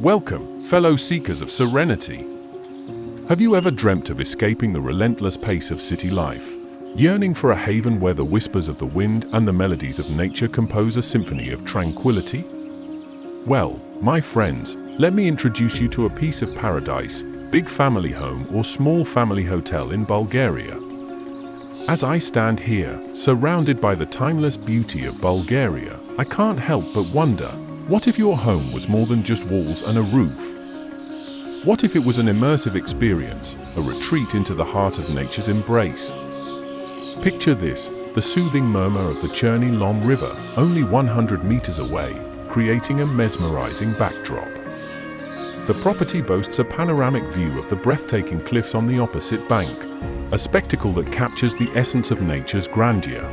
Welcome, fellow seekers of serenity. Have you ever dreamt of escaping the relentless pace of city life, yearning for a haven where the whispers of the wind and the melodies of nature compose a symphony of tranquility? Well, my friends, let me introduce you to a piece of paradise, big family home or small family hotel in Bulgaria. As I stand here, surrounded by the timeless beauty of Bulgaria, I can't help but wonder, what if your home was more than just walls and a roof? What if it was an immersive experience, a retreat into the heart of nature's embrace? Picture this, the soothing murmur of the Rusenski Lom River, only 100 meters away, creating a mesmerizing backdrop. The property boasts a panoramic view of the breathtaking cliffs on the opposite bank, a spectacle that captures the essence of nature's grandeur.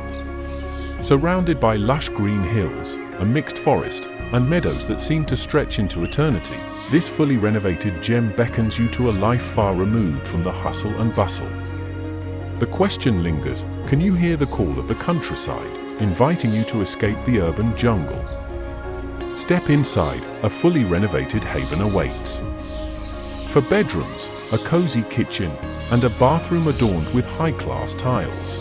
Surrounded by lush green hills, a mixed forest, and meadows that seem to stretch into eternity, this fully renovated gem beckons you to a life far removed from the hustle and bustle. The question lingers, can you hear the call of the countryside, inviting you to escape the urban jungle? Step inside, a fully renovated haven awaits. For bedrooms, a cozy kitchen, and a bathroom adorned with high-class tiles.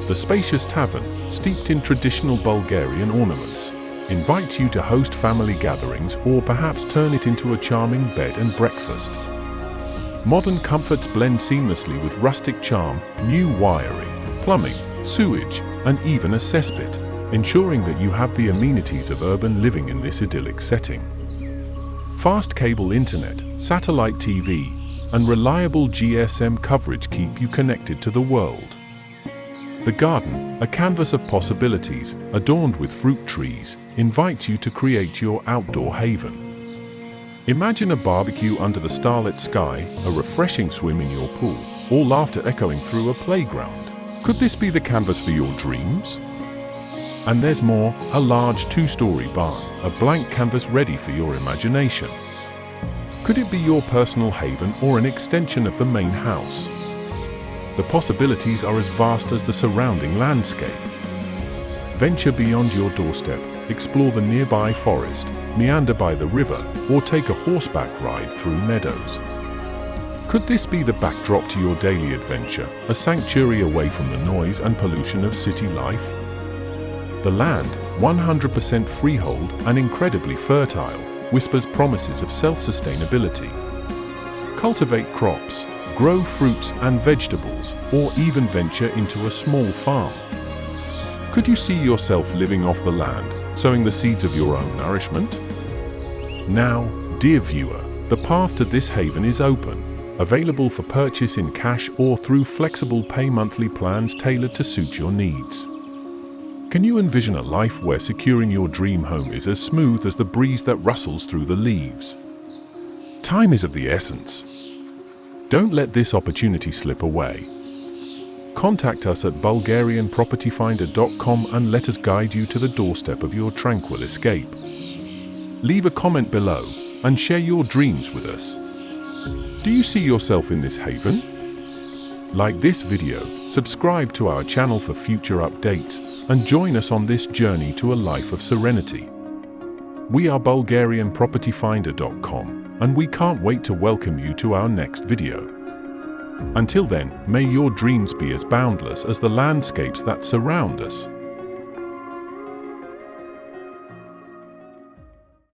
The spacious tavern, steeped in traditional Bulgarian ornaments, invites you to host family gatherings or perhaps turn it into a charming bed and breakfast. Modern comforts blend seamlessly with rustic charm, new wiring, plumbing, sewage, and even a cesspit, ensuring that you have the amenities of urban living in this idyllic setting. Fast cable internet, satellite TV, and reliable GSM coverage keep you connected to the world. The garden, a canvas of possibilities, adorned with fruit trees, invites you to create your outdoor haven. Imagine a barbecue under the starlit sky, a refreshing swim in your pool, or laughter echoing through a playground. Could this be the canvas for your dreams? And there's more, a large two-story barn, a blank canvas ready for your imagination. Could it be your personal haven or an extension of the main house? The possibilities are as vast as the surrounding landscape. Venture beyond your doorstep, explore the nearby forest, meander by the river, or take a horseback ride through meadows. Could this be the backdrop to your daily adventure, a sanctuary away from the noise and pollution of city life? The land, 100% freehold and incredibly fertile, whispers promises of self-sustainability. Cultivate crops, grow fruits and vegetables, or even venture into a small farm. Could you see yourself living off the land, sowing the seeds of your own nourishment? Now, dear viewer, the path to this haven is open, available for purchase in cash or through flexible pay monthly plans tailored to suit your needs. Can you envision a life where securing your dream home is as smooth as the breeze that rustles through the leaves? Time is of the essence. Don't let this opportunity slip away. Contact us at bulgarianpropertyfinder.com and let us guide you to the doorstep of your tranquil escape. Leave a comment below and share your dreams with us. Do you see yourself in this haven? Like this video, subscribe to our channel for future updates, and join us on this journey to a life of serenity. We are bulgarianpropertyfinder.com. And we can't wait to welcome you to our next video. Until then, may your dreams be as boundless as the landscapes that surround us.